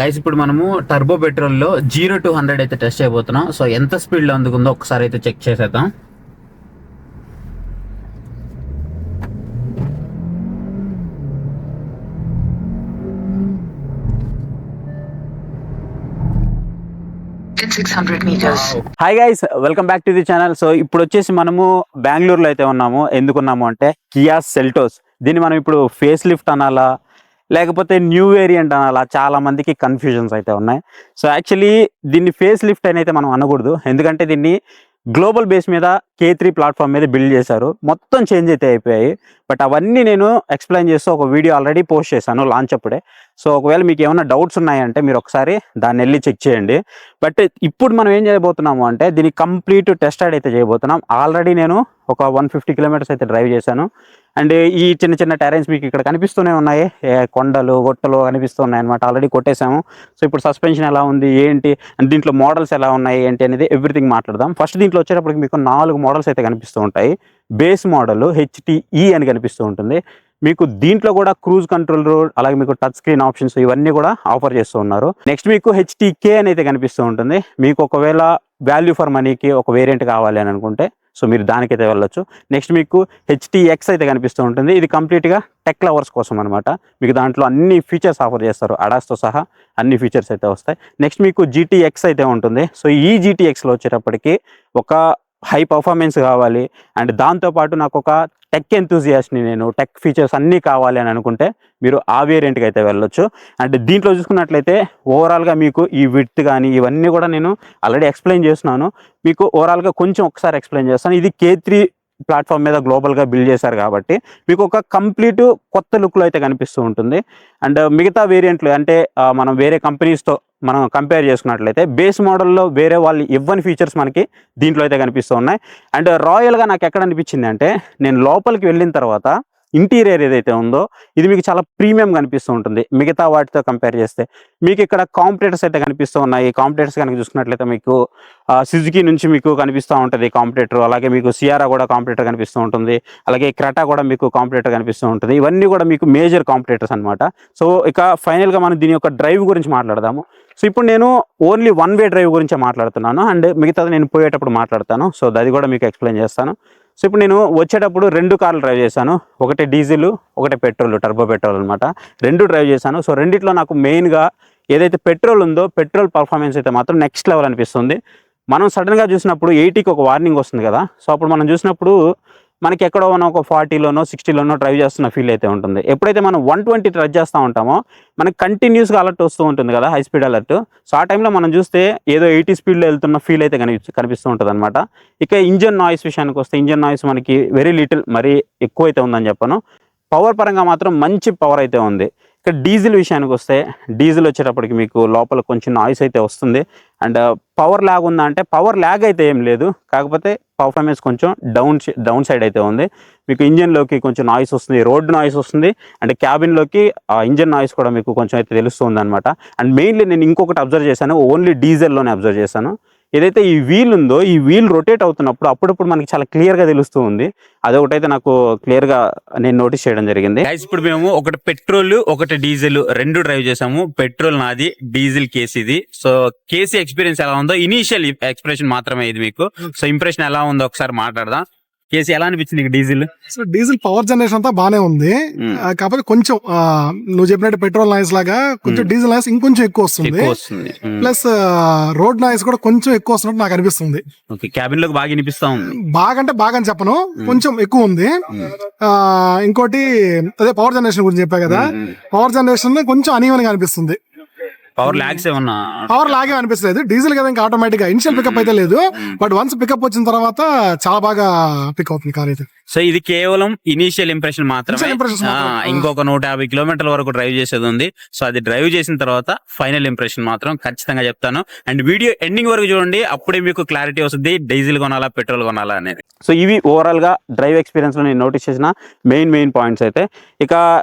Guys ఇప్పుడు మనము turbo petrol లో 0 to 100 అయితే టెస్ట్ చేయబోతున్నాం. సో ఎంత స్పీడ్ లో అందుకుందో ఒకసారి అయితే చెక్ చేసేద్దాం. Hi guys, welcome back to the channel. So ఇప్పుడు వచ్చేసి మనము బెంగళూరులో అయితే ఉన్నాము. ఎందుకున్నాము అంటే కియా సెల్టోస్. దీన్ని మనం ఇప్పుడు ఫేస్ లిఫ్ట్ అనాలా లేకపోతే న్యూ వేరియంట్ అనాలా, చాలా మందికి కన్ఫ్యూజన్స్ అయితే ఉన్నాయి. సో యాక్చువల్లీ దీన్ని ఫేస్ లిఫ్ట్ అని అయితే మనం అనకూడదు, ఎందుకంటే దీన్ని గ్లోబల్ బేస్ మీద K3 ప్లాట్ఫామ్ మీద బిల్డ్ చేశారు. మొత్తం చేంజ్ అయితే అయిపోయాయి. బట్ అవన్నీ నేను ఎక్స్ప్లెయిన్ చేస్తూ ఒక వీడియో ఆల్రెడీ పోస్ట్ చేశాను లాంచ్ అప్పుడే. సో ఒకవేళ మీకు ఏమైనా డౌట్స్ ఉన్నాయంటే మీరు ఒకసారి దాన్ని వెళ్ళి చెక్ చేయండి. బట్ ఇప్పుడు మనం ఏం చేయబోతున్నాము అంటే దీన్ని కంప్లీట్ టెస్ట్ రైడ్ అయితే చేయబోతున్నాం. ఆల్రెడీ నేను ఒక 150 కిలోమీటర్స్ అయితే డ్రైవ్ చేశాను. అండ్ ఈ చిన్న చిన్న టెరైన్స్ మీకు ఇక్కడ కనిపిస్తూనే ఉన్నాయి, కొండలు గొట్టలు కనిపిస్తున్నాయి అనమాట. ఆల్రెడీ కొట్టేశాము. సో ఇప్పుడు సస్పెన్షన్ ఎలా ఉంది ఏంటి అండ్ దీంట్లో మోడల్స్ ఎలా ఉన్నాయి ఏంటి అనేది ఎవ్రీథింగ్ మాట్లాడదాం. ఫస్ట్ దీంట్లో వచ్చేటప్పటికి మీకు 4 మోడల్స్ అయితే కనిపిస్తూ ఉంటాయి. బేస్ మోడల్ HTE అని కనిపిస్తూ ఉంటుంది. మీకు దీంట్లో కూడా క్రూజ్ కంట్రోల్ అలాగే మీకు టచ్ స్క్రీన్ ఆప్షన్స్ ఇవన్నీ కూడా ఆఫర్ చేస్తూ ఉన్నారు. నెక్స్ట్ మీకు HTK అని అయితే కనిపిస్తూ ఉంటుంది. మీకు ఒకవేళ వాల్యూ ఫర్ మనీకి ఒక వేరియంట్ కావాలి అని అనుకుంటే సో మీరు దానికైతే వెళ్ళొచ్చు. నెక్స్ట్ మీకు HTX అయితే కనిపిస్తూ ఉంటుంది. ఇది కంప్లీట్గా టెక్ లవర్స్ కోసం అనమాట. మీకు దాంట్లో అన్ని ఫీచర్స్ ఆఫర్ చేస్తారు, అడాస్తో సహా అన్ని ఫీచర్స్ అయితే వస్తాయి. నెక్స్ట్ మీకు GTX అయితే ఉంటుంది. సో ఈ GTXలో వచ్చేటప్పటికి ఒక హై పర్ఫార్మెన్స్ కావాలి అండ్ దాంతోపాటు నాకు ఒక టెక్ ఎంతూజియాస్ట్ని, నేను టెక్ ఫీచర్స్ అన్నీ కావాలి అని అనుకుంటే మీరు ఆ వేరియంట్కి అయితే వెళ్ళొచ్చు. అండ్ దీంట్లో చూసుకున్నట్లయితే ఓవరాల్గా మీకు ఈ విడ్త్ కానీ ఇవన్నీ కూడా నేను ఆల్రెడీ ఎక్స్ప్లెయిన్ చేస్తున్నాను. మీకు ఓవరాల్గా కొంచెం ఒకసారి ఎక్స్ప్లెయిన్ చేస్తాను. ఇది K3 ప్లాట్ఫామ్ మీద గ్లోబల్గా బిల్డ్ చేశారు కాబట్టి మీకు ఒక కంప్లీట్ కొత్త లుక్లో అయితే కనిపిస్తూ ఉంటుంది. అండ్ మిగతా వేరియంట్లు అంటే మనం వేరే కంపెనీస్తో మనం కంపేర్ చేసుకున్నట్లయితే బేస్ మోడల్లో వేరే వాళ్ళు ఇవ్వని ఫీచర్స్ మనకి దీంట్లో అయితే కనిపిస్తూ ఉన్నాయి. అండ్ రాయల్గా నాకు ఎక్కడ అనిపించింది అంటే నేను లోపలికి వెళ్ళిన తర్వాత ఇంటీరియర్ ఏదైతే ఉందో ఇది మీకు చాలా ప్రీమియం కనిపిస్తూ ఉంటుంది మిగతా వాటితో కంపేర్ చేస్తే. మీకు ఇక్కడ కాంపిటేటర్స్ అయితే కనిపిస్తూ ఉన్నాయి. కాంపిటేటర్స్ కనుక చూసుకున్నట్లయితే మీకు సుజుకి నుంచి మీకు కనిపిస్తూ ఉంటుంది కాంపిటేటర్, అలాగే మీకు సియారా కూడా కాంపిటేటర్ కనిపిస్తూ ఉంటుంది, అలాగే క్రెటా కూడా మీకు కాంపిటేటర్ కనిపిస్తూ ఉంటుంది. ఇవన్నీ కూడా మీకు మేజర్ కాంపిటేటర్స్ అనమాట. సో ఇక ఫైనల్గా మనం దీని యొక్క డ్రైవ్ గురించి మాట్లాడదాము. సో ఇప్పుడు నేను ఓన్లీ వన్ వే డ్రైవ్ గురించే మాట్లాడుతున్నాను అండ్ మిగతాది నేను పోయేటప్పుడు మాట్లాడతాను. సో అది కూడా మీకు ఎక్స్ప్లెయిన్ చేస్తాను. సో ఇప్పుడు నేను వచ్చేటప్పుడు 2 కార్లు డ్రైవ్ చేశాను. ఒకటి డీజిల్, ఒకటి పెట్రోల్, టర్బో పెట్రోల్ అనమాట. 2 డ్రైవ్ చేశాను. సో రెండిట్లో నాకు మెయిన్గా ఏదైతే పెట్రోల్ ఉందో పెట్రోల్ పర్ఫార్మెన్స్ అయితే మాత్రం నెక్స్ట్ లెవెల్ అనిపిస్తుంది. మనం సడన్గా చూసినప్పుడు 80కి ఒక వార్నింగ్ వస్తుంది కదా. సో అప్పుడు మనం చూసినప్పుడు మనకి ఎక్కడో మనం ఒక 40లోనో 60లోనో డ్రైవ్ చేస్తున్న ఫీల్ అయితే ఉంటుంది. ఎప్పుడైతే మనం 120 డ్రైవ్ చేస్తూ ఉంటామో మనకి కంటిన్యూస్గా అలర్ట్ వస్తూ ఉంటుంది కదా, హై స్పీడ్ అలర్ట్. సో ఆ టైంలో మనం చూస్తే ఏదో 80 స్పీడ్లో వెళ్తున్న ఫీల్ అయితే కనిపిస్తూ ఉంటుంది అనమాట. ఇక ఇంజన్ నాయిస్ విషయానికి వస్తే ఇంజన్ నాయిస్ మనకి వెరీ లిటిల్, మరీ ఎక్కువ అయితే ఉందని చెప్పను. పవర్ పరంగా మాత్రం మంచి పవర్ అయితే ఉంది. ఇక డీజిల్ విషయానికి వస్తే డీజిల్ వచ్చేటప్పటికి మీకు లోపల కొంచెం నాయిస్ అయితే వస్తుంది. అండ్ పవర్ ల్యాగ్ ఉందా అంటే పవర్ ల్యాగ్ అయితే ఏం లేదు, కాకపోతే పర్ఫార్మెన్స్ కొంచెం డౌన్ సైడ్ అయితే ఉంది. మీకు ఇంజన్లోకి కొంచెం నాయిస్ వస్తుంది, రోడ్ నాయిస్ వస్తుంది అండ్ క్యాబిన్లోకి ఇంజన్ నాయిస్ కూడా మీకు కొంచెం అయితే తెలుస్తుంది అనమాట. అండ్ మెయిన్లీ నేను ఇంకొకటి అబ్జర్వ్ చేశాను, ఓన్లీ డీజిల్లోనే అబ్జర్వ్ చేశాను. ఏదైతే ఈ వీల్ ఉందో ఈ వీల్ రొటేట్ అవుతున్నప్పుడు అప్పుడప్పుడు మనకి చాలా క్లియర్గా తెలుస్తూ ఉంది. అదొకటైతే నాకు క్లియర్గా నేను నోటీస్ చేయడం జరిగింది. ఇప్పుడు మేము ఒకటి పెట్రోల్ ఒకటి డీజిల్ 2 డ్రైవ్ చేసాము. పెట్రోల్ నాది, డీజిల్ కేసీది. సో కేసీ ఎక్స్పీరియన్స్ ఎలా ఉందో ఇనీషియల్ ఎక్స్ప్రెషన్ మాత్రమే ఇది మీకు. సో ఇంప్రెషన్ ఎలా ఉందో ఒకసారి మాట్లాడదాం. కేసీ ఎలా అనిపించింది diesel? So diesel power generation అంతా బానే ఉంది, కాకపోతే కొంచెం నువ్వు చెప్పినట్టు పెట్రోల్ నాయిస్ లాగా కొంచెం డీజిల్ నాయిస్ ఇంకొంచెం ఎక్కువ వస్తుంది. ప్లస్ రోడ్ నాయిస్ కూడా కొంచెం ఎక్కువ వస్తున్నట్టు నాకు అనిపిస్తుంది. క్యాబిన్ లోకి బాగా వినిపిస్తా ఉంది. బాగా అంటే బాగా అని చెప్పను, కొంచెం ఎక్కువ ఉంది. ఇంకోటి అదే పవర్ జనరేషన్ గురించి చెప్పా కదా, పవర్ జనరేషన్ కొంచెం అనీవెన్ గా అనిపిస్తుంది. పవర్ లాగ్స్ ఏమన్నా? పవర్ లాగే అనిపిస్తలేదు. డీజిల్ కదా ఇంకా ఆటోమేటిక్ గా ఇనిషియల్ పికప్ అయితే లేదు, బట్ వన్స్ పికప్ వచ్చిన తర్వాత చాలా బాగా పిక్ అవుతుంది కార్ అయితే. సో ఇది కేవలం ఇనీషియల్ ఇంప్రెషన్ మాత్రమే. ఇంకొక 150 కిలోమీటర్ల వరకు డ్రైవ్ చేసేది ఉంది. సో అది డ్రైవ్ చేసిన తర్వాత ఫైనల్ ఇంప్రెషన్ మాత్రం ఖచ్చితంగా చెప్తాను. అండ్ వీడియో ఎండింగ్ వరకు చూడండి, అప్పుడే మీకు క్లారిటీ వస్తుంది డీజిల్ కొనాలా పెట్రోల్ కొనాలా అనేది. సో ఇవి ఓవరాల్ గా డ్రైవ్ ఎక్స్పీరియన్స్ లో నేను నోటీస్ చేసిన మెయిన్ పాయింట్స్ అయితే. ఇక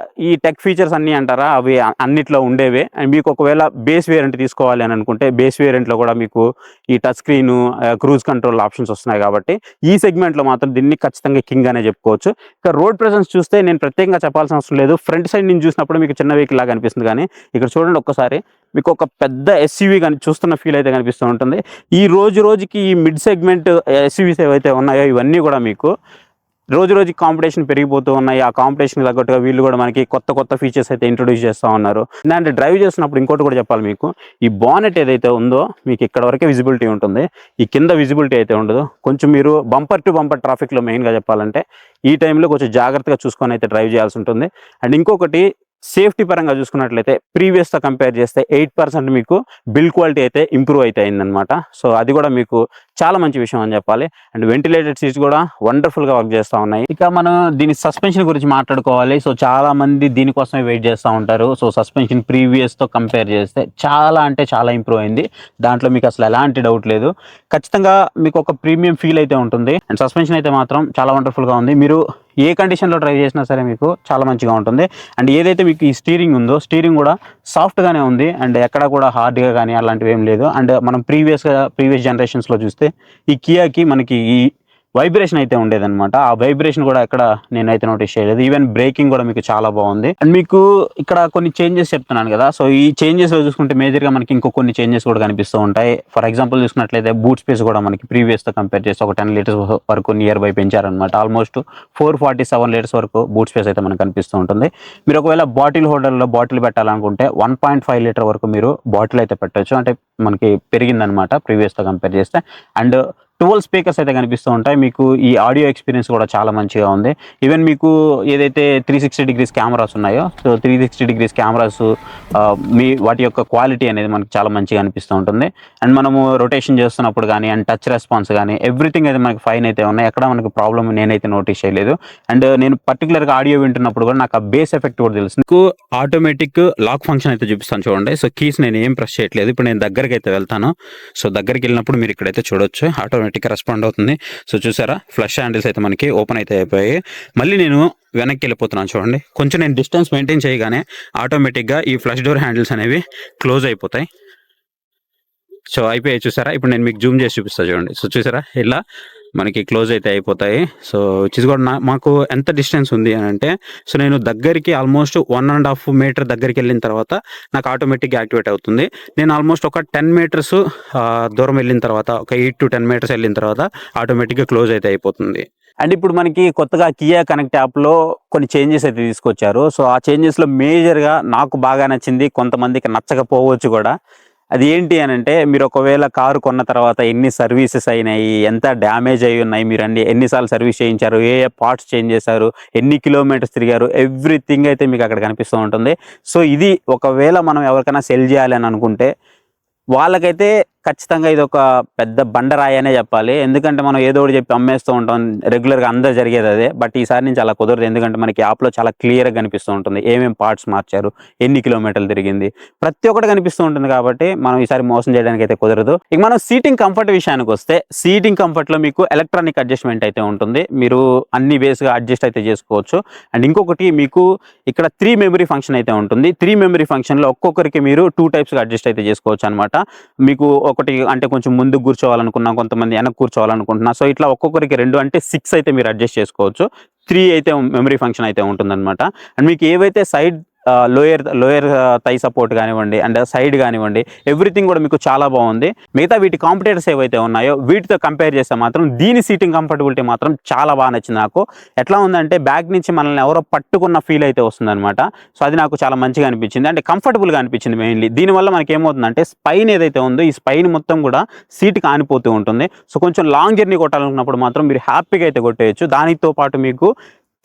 ఈ టెక్ ఫీచర్స్ అన్ని అంటారా, అవి అన్నిట్లో ఉండేవే. అండ్ మీకు ఒకవేళ బేస్ వేరియంట్ తీసుకోవాలి అని అనుకుంటే బేస్ వేరియంట్లో కూడా మీకు ఈ touch screen, cruise control options వస్తున్నాయి కాబట్టి ఈ సెగ్మెంట్లో మాత్రం దీన్ని ఖచ్చితంగా కింగ్ అనే చెప్పుకోవచ్చు. ఇక రోడ్ ప్రెజెన్స్ చూస్తే నేను ప్రత్యేకంగా చెప్పాల్సిన అవసరం లేదు. ఫ్రంట్ సైడ్ నుంచి చూసినప్పుడు మీకు చిన్న వెహికల్ లాగా అనిపిస్తుంది, కానీ ఇక్కడ చూడండి ఒక్కసారి మీకు ఒక పెద్ద ఎస్యూవీ కానీ చూస్తున్న ఫీల్ అయితే కనిపిస్తూ ఉంటుంది. ఈ రోజుకి ఈ మిడ్ సెగ్మెంట్ ఎస్యూవీస్ ఏవైతే ఉన్నాయో ఇవన్నీ కూడా మీకు రోజుకి కాంపిటీషన్ పెరిగిపోతూ ఉన్నాయి. ఆ కాంపిటీషన్కి తగ్గట్టుగా వీళ్ళు కూడా మనకి కొత్త ఫీచర్స్ అయితే ఇంట్రొడ్యూస్ చేస్తూ ఉన్నారు. అంటే డ్రైవ్ చేస్తున్నప్పుడు ఇంకోటి కూడా చెప్పాలి, మీకు ఈ బానెట్ ఏదైతే ఉందో మీకు ఇక్కడ వరకే విజిబిలిటీ ఉంటుంది, ఈ కింద విజిబిలిటీ అయితే ఉండదు. కొంచెం మీరు బంపర్ టు బంపర్ ట్రాఫిక్లో మెయిన్గా చెప్పాలంటే ఈ టైంలో కొంచెం జాగ్రత్తగా చూసుకొని అయితే డ్రైవ్ చేయాల్సి ఉంటుంది. అండ్ ఇంకొకటి సేఫ్టీ పరంగా చూసుకున్నట్లయితే ప్రీవియస్తో కంపేర్ చేస్తే 8% మీకు బిల్డ్ క్వాలిటీ అయితే ఇంప్రూవ్ అయితే అయిందనమాట. సో అది కూడా మీకు చాలా మంచి విషయం అని చెప్పాలి. అండ్ వెంటిలేటెడ్ సీట్స్ కూడా వండర్ఫుల్గా వర్క్ చేస్తూ ఉన్నాయి. ఇక మనం దీని సస్పెన్షన్ గురించి మాట్లాడుకోవాలి. సో చాలా మంది దీనికోసమే వెయిట్ చేస్తూ ఉంటారు. సో సస్పెన్షన్ ప్రీవియస్తో కంపేర్ చేస్తే చాలా ఇంప్రూవ్ అయింది, దాంట్లో మీకు అసలు ఎలాంటి డౌట్ లేదు. ఖచ్చితంగా మీకు ఒక ప్రీమియం ఫీల్ అయితే ఉంటుంది. అండ్ సస్పెన్షన్ అయితే మాత్రం చాలా వండర్ఫుల్గా ఉంది. మీరు ఏ కండిషన్లో డ్రైవ్ చేసినా సరే మీకు చాలా మంచిగా ఉంటుంది. అండ్ ఏదైతే మీకు ఈ స్టీరింగ్ ఉందో స్టీరింగ్ కూడా సాఫ్ట్గానే ఉంది, అండ్ ఎక్కడ కూడా హార్డ్గా కానీ అలాంటివి ఏం లేదు. అండ్ మనం ప్రీవియస్ జనరేషన్స్లో చూస్తే ఈ కియాకి మనకి ఈ వైబ్రేషన్ అయితే ఉండేదన్నమాట. ఆ వైబ్రేషన్ కూడా ఎక్కడ నేనైతే నోటీస్ చేయలేదు. ఈవెన్ బ్రేకింగ్ కూడా మీకు చాలా బాగుంది. అండ్ మీకు ఇక్కడ కొన్ని చేంజెస్ చెప్తున్నాను కదా, సో ఈ చేంజెస్లో చూసుకుంటే మేజర్గా మనకి ఇంకో కొన్ని చేంజెస్ కూడా కనిపిస్తూ ఉంటాయి. ఫర్ ఎగ్జాంపుల్ చూసుకున్నట్లయితే బూట్ స్పేస్ కూడా మనకి ప్రీవియస్తో కంపేర్ చేస్తే ఒక 10 లీటర్స్ వరకు నియర్ బై పెంచారనమాట. ఆల్మోస్ట్ 447 లీటర్స్ వరకు బూట్ స్పేస్ అయితే మనకు కనిపిస్తూ ఉంటుంది. మీరు ఒకవేళ బాటిల్ హోల్డర్లో బాటిల్ పెట్టాలనుకుంటే 1.5 లీటర్ వరకు మీరు బాటిల్ అయితే పెట్టవచ్చు, అంటే మనకి పెరిగిందనమాట ప్రీవియస్తో కంపేర్ చేస్తే. అండ్ 12 స్పీకర్స్ అయితే కనిపిస్తూ ఉంటాయి. మీకు ఈ ఆడియో ఎక్స్పీరియన్స్ కూడా చాలా మంచిగా ఉంది. ఈవెన్ మీకు ఏదైతే 360 డిగ్రీస్ కెమెరాస్ ఉన్నాయో, సో 360 డిగ్రీస్ కెమెరాస్ వాటి యొక్క క్వాలిటీ అనేది మనకి చాలా మంచిగా అనిపిస్తూ ఉంటుంది. అండ్ మనము రొటేషన్ చేస్తున్నప్పుడు కానీ అండ్ టచ్ రెస్పాన్స్ కానీ ఎవ్రీథింగ్ అయితే మనకి ఫైన్ అయితే ఉన్నాయి. ఎక్కడ మనకు ప్రాబ్లమ్ నేనైతే నోటీస్ చేయలేదు. అండ్ నేను పర్టికులర్గా ఆడియో వింటున్నప్పుడు కూడా నాకు ఆ బేస్ ఎఫెక్ట్ కూడా తెలుసు. మీకు ఆటోమేటిక్ లాక్ ఫంక్షన్ అయితే చూపిస్తాను చూడండి. సో కీస్ నేను ఏం ప్రెస్ చేయట్లేదు. ఇప్పుడు నేను దగ్గరికి అయితే వెళ్తాను. సో దగ్గరికి వెళ్ళినప్పుడు మీరు ఇక్కడైతే చూడొచ్చు ఆటోమేటిక్గా రెస్పాండ్ అవుతుంది. సో చూసారా, ఫ్లష్ హ్యాండిల్స్ అయితే మనకి ఓపెన్ అయితే అయిపోయాయి. మళ్ళీ నేను వెనక్కి వెళ్ళిపోతున్నాను చూడండి. కొంచెం నేను డిస్టెన్స్ మెయింటైన్ చేయగానే ఆటోమేటిక్గా ఈ ఫ్లష్ డోర్ హ్యాండిల్స్ అనేవి క్లోజ్ అయిపోతాయి. సో అయిపోయాయి చూసారా. ఇప్పుడు నేను మీకు జూమ్ చేసి చూపిస్తాను చూడండి. సో చూసారా, ఇలా మనకి క్లోజ్ అయితే అయిపోతాయి. సో వచ్చేసి కూడా మాకు ఎంత డిస్టెన్స్ ఉంది అని అంటే, సో నేను దగ్గరికి ఆల్మోస్ట్ 1.5 మీటర్ దగ్గరికి వెళ్ళిన తర్వాత నాకు ఆటోమేటిక్గా యాక్టివేట్ అవుతుంది. నేను ఆల్మోస్ట్ ఒక 10 మీటర్స్ దూరం వెళ్ళిన తర్వాత, ఒక 8 to 10 మీటర్స్ వెళ్ళిన తర్వాత ఆటోమేటిక్గా క్లోజ్ అయితే అయిపోతుంది. అండ్ ఇప్పుడు మనకి కొత్తగా కియా కనెక్ట్ యాప్లో కొన్ని చేంజెస్ అయితే తీసుకొచ్చారు. సో ఆ చేంజెస్లో మేజర్గా నాకు బాగా నచ్చింది, కొంతమందికి నచ్చకపోవచ్చు కూడా. అది ఏంటి అని అంటే, మీరు ఒకవేళ కారు కొన్న తర్వాత ఎన్ని సర్వీసెస్ అయినాయి, ఎంత డ్యామేజ్ అయి ఉన్నాయి, మీరు ఎన్నిసార్లు సర్వీస్ చేయించారు, ఏ పార్ట్స్ చేంజ్ చేశారు, ఎన్ని కిలోమీటర్స్ తిరిగారు, ఎవ్రీథింగ్ అయితే మీకు అక్కడ కనిపిస్తూ ఉంటుంది. సో ఇది ఒకవేళ మనం ఎవరికైనా సెల్ చేయాలి అని అనుకుంటే వాళ్ళకైతే ఖచ్చితంగా ఇది ఒక పెద్ద బండరాయి అనే చెప్పాలి. ఎందుకంటే మనం ఏదో ఒకటి చెప్పి అమ్మేస్తూ ఉంటాం, రెగ్యులర్గా అందరూ జరిగేది అదే. బట్ ఈసారి నుంచి అలా కుదరదు, ఎందుకంటే మనకి యాప్లో చాలా క్లియర్గా కనిపిస్తూ ఉంటుంది ఏమేమి పార్ట్స్ మార్చారు, ఎన్ని కిలోమీటర్లు తిరిగింది, ప్రతి ఒక్కటి కనిపిస్తూ ఉంటుంది. కాబట్టి మనం ఈసారి మోసం చేయడానికి అయితే కుదరదు. ఇక మనం సీటింగ్ కంఫర్ట్ విషయానికి వస్తే, సీటింగ్ కంఫర్ట్లో మీకు ఎలక్ట్రానిక్ అడ్జస్ట్మెంట్ అయితే ఉంటుంది. మీరు అన్ని వేస్గా అడ్జస్ట్ అయితే చేసుకోవచ్చు. అండ్ ఇంకొకటి మీకు ఇక్కడ 3 మెమరీ ఫంక్షన్ అయితే ఉంటుంది. 3 మెమరీ ఫంక్షన్లో ఒక్కొక్కరికి మీరు 2 టైప్స్గా అడ్జస్ట్ అయితే చేసుకోవచ్చు అనమాట. మీకు ఒకటి అంటే కొంచెం ముందుకు కూర్చోవాలనుకున్నా, కొంతమంది వెనక్కి కూర్చోవాలనుకుంటున్నా. సో ఇట్లా ఒక్కొక్కరికి 2 అంటే 6 అయితే మీరు అడ్జస్ట్ చేసుకోవచ్చు. 3 అయితే మెమరీ ఫంక్షన్ అయితే ఉంటుందన్నమాట. అండ్ మీకు ఏవైతే సైడ్ లోయర్ థై సపోర్ట్ కానివ్వండి అండ్ సైడ్ కానివ్వండి, ఎవ్రీథింగ్ కూడా మీకు చాలా బాగుంది. మిగతా వీటి కాంపిటేటర్స్ ఏవైతే ఉన్నాయో వీటితో కంపేర్ చేస్తే మాత్రం దీని సీటింగ్ కంఫర్టబిలిటీ మాత్రం చాలా బాగా నచ్చింది నాకు. ఎట్లా ఉందంటే బ్యాక్ నుంచి మనల్ని ఎవరో పట్టుకున్న ఫీల్ అయితే వస్తుంది అనమాట. సో అది నాకు చాలా మంచిగా అనిపించింది, అంటే కంఫర్టబుల్గా అనిపించింది మెయిన్లీ. దీనివల్ల మనకి ఏమవుతుందంటే స్పైన్ ఏదైతే ఉందో ఈ స్పైన్ మొత్తం కూడా సీట్కి ఆనిపోతూ ఉంటుంది. సో కొంచెం లాంగ్ జర్నీ కొట్టాలనుకున్నప్పుడు మాత్రం మీరు హ్యాపీగా అయితే కొట్టేయచ్చు. దానితో పాటు మీకు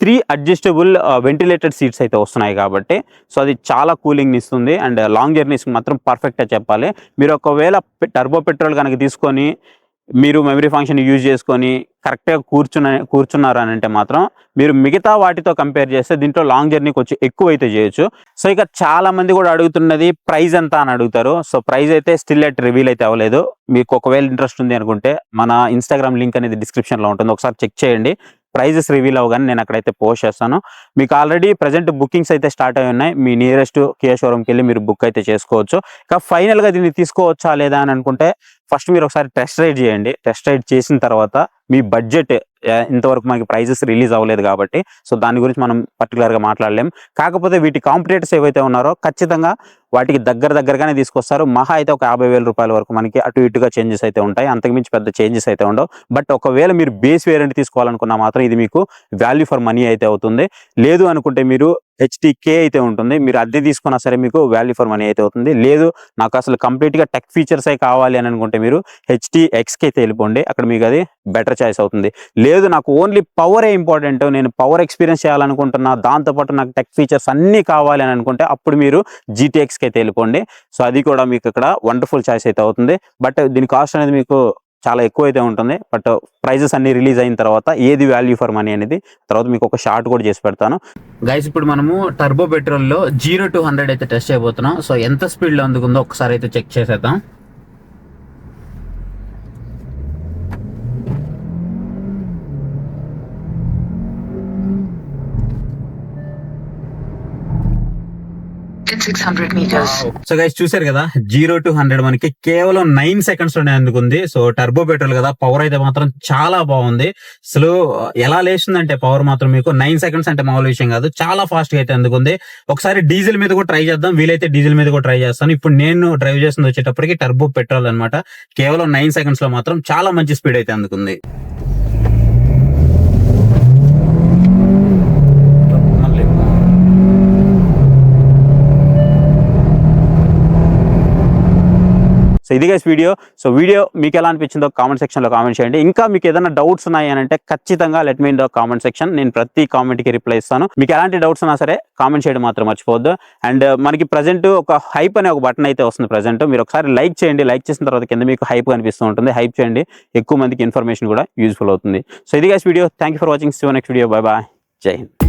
3 అడ్జస్టబుల్ వెంటిలేటెడ్ సీట్స్ అయితే వస్తున్నాయి కాబట్టి సో అది చాలా కూలింగ్ ఇస్తుంది. అండ్ లాంగ్ జర్నీస్కి మాత్రం పర్ఫెక్ట్గా చెప్పాలి. మీరు ఒకవేళ టర్బో పెట్రోల్ కనుక తీసుకొని మీరు మెమరీ ఫంక్షన్ యూజ్ చేసుకొని కరెక్ట్గా కూర్చున్నారు అని అంటే మాత్రం మీరు మిగతా వాటితో కంపేర్ చేస్తే దీంట్లో లాంగ్ జర్నీ కొంచెం ఎక్కువ అయితే చేయొచ్చు. సో ఇక చాలా మంది కూడా అడుగుతున్నది ప్రైస్ ఎంత అని అడుగుతారు. సో ప్రైస్ అయితే స్టిల్ ఎట్ రివీల్ అయితే అవ్వలేదు. మీకు ఒకవేళ ఇంట్రెస్ట్ ఉంది అనుకుంటే మన ఇన్స్టాగ్రామ్ లింక్ అనేది డిస్క్రిప్షన్లో ఉంటుంది, ఒకసారి చెక్ చేయండి. ప్రైజెస్ రివీల్ అవగానే నేను అక్కడైతే పోస్ట్ చేస్తాను. మీకు ఆల్రెడీ ప్రజెంట్ బుకింగ్స్ అయితే స్టార్ట్ అయి ఉన్నాయి. మీ నియరెస్ట్ కియా షోరూమ్కి వెళ్ళి మీరు బుక్ అయితే చేసుకోవచ్చు. ఇక ఫైనల్గా దీన్ని తీసుకోవచ్చా లేదా అని అనుకుంటే ఫస్ట్ మీరు ఒకసారి టెస్ట్ రైడ్ చేయండి. టెస్ట్ రైడ్ చేసిన తర్వాత మీ బడ్జెట్ ఇంతవరకు మనకి ప్రైజెస్ రిలీజ్ అవ్వలేదు కాబట్టి సో దాని గురించి మనం పర్టికులర్గా మాట్లాడలేం. కాకపోతే వీటి కాంపిటేటర్స్ ఏవైతే ఉన్నారో ఖచ్చితంగా వాటికి దగ్గరగానే తీసుకొస్తారు. మహా అయితే ఒక 50,000 రూపాయల వరకు మనకి అటు ఇటుగా చేంజెస్ అయితే ఉంటాయి. అంతకుమించి పెద్ద చేంజెస్ అయితే ఉండవు. బట్ ఒకవేళ మీరు బేస్ వేరియంట్ తీసుకోవాలనుకున్నా మాత్రం ఇది మీకు వాల్యూ ఫర్ మనీ అయితే అవుతుంది. లేదు అనుకుంటే మీరు HTK అయితే ఉంటుంది. మీరు అద్దె తీసుకున్నా సరే మీకు వాల్యూ ఫర్ మనీ అయితే అవుతుంది. లేదు నాకు అసలు కంప్లీట్గా టెక్ ఫీచర్స్ అయి కావాలి అని అనుకుంటే మీరు HTXకి అయితే వెళ్ళిపోండి. అక్కడ మీకు అది బెటర్ చాయిస్ అవుతుంది. లేదు నాకు ఓన్లీ పవరే ఇంపార్టెంట్, నేను పవర్ ఎక్స్పీరియన్స్ చేయాలనుకుంటున్నా, దాంతోపాటు నాకు టెక్ ఫీచర్స్ అన్నీ కావాలి అని అనుకుంటే అప్పుడు మీరు GTXకి అయితే వెళ్ళిపోండి. సో అది కూడా మీకు ఇక్కడ వండర్ఫుల్ చాయిస్ అయితే అవుతుంది. బట్ దీని కాస్ట్ అనేది మీకు చాలా ఎక్కువ అయితే ఉంటుంది. బట్ ప్రైజెస్ అన్ని రిలీజ్ అయిన తర్వాత ఏది వాల్యూ ఫర్ మనీ అనేది తర్వాత మీకు ఒక షార్ట్ కూడా చేసి పెడతాను. గైస్ ఇప్పుడు మనము టర్బో పెట్రోల్లో 0 to 100 అయితే టెస్ట్ చేయబోతున్నాం. సో ఎంత స్పీడ్లో అందుకుందో ఒకసారి అయితే చెక్ చేసేద్దాం. In 600 meters. సో గైస్ చూసారు కదా 0 to 100 మనకి కేవలం 9 సెకండ్స్ లోనే అందుకుంది. సో టర్బో పెట్రోల్ కదా, పవర్ అయితే మాత్రం చాలా బాగుంది. అసలు ఎలా లేస్తుందంటే పవర్ మాత్రం మీకు 9 సెకండ్స్ అంటే మామూలు విషయం కాదు, చాలా ఫాస్ట్ గా అయితే అందుకుంది. ఒకసారి డీజిల్ మీద కూడా ట్రై చేద్దాం, వీలైతే డీజిల్ మీద కూడా ట్రై చేస్తాను. ఇప్పుడు నేను డ్రైవ్ చేస్తుంది వచ్చేటప్పటికి టర్బో పెట్రోల్ అన్నమాట. కేవలం 9 సెకండ్స్ లో మాత్రం చాలా మంచి స్పీడ్ అయితే అందుకుంది. సో ఇది గైస్ వీడియో. సో వీడియో మీకు ఎలా అనిపించిందో కామెంట్ సెక్షన్లో కామెంట్ చేయండి. ఇంకా మీకు ఏదైనా డౌట్స్ ఉన్నాయి అని అంటే ఖచ్చితంగా let me in the comment section. నేను ప్రతి కామెంట్కి రిప్లై ఇస్తాను. మీకు ఎలాంటి డౌట్స్ ఉన్నా సరే కామెంట్ చేయడం మాత్రం మర్చిపోవద్దు. అండ్ మనకి ప్రజెంట్ ఒక హైప్ అనే ఒక బటన్ అయితే వస్తుంది ప్రజెంట్. మీరు ఒకసారి లైక్ చేయండి. లైక్ చేసిన తర్వాత కింద మీకు హైప్ కనిపిస్తూ ఉంటుంది. హైప్ చేయండి, ఎక్కువ మందికి ఇన్ఫర్మేషన్ కూడా యూజ్ఫుల్ అవుతుంది. సో ఇది guys video. Thank you for watching. See you next video. Bye bye. Jai Hind.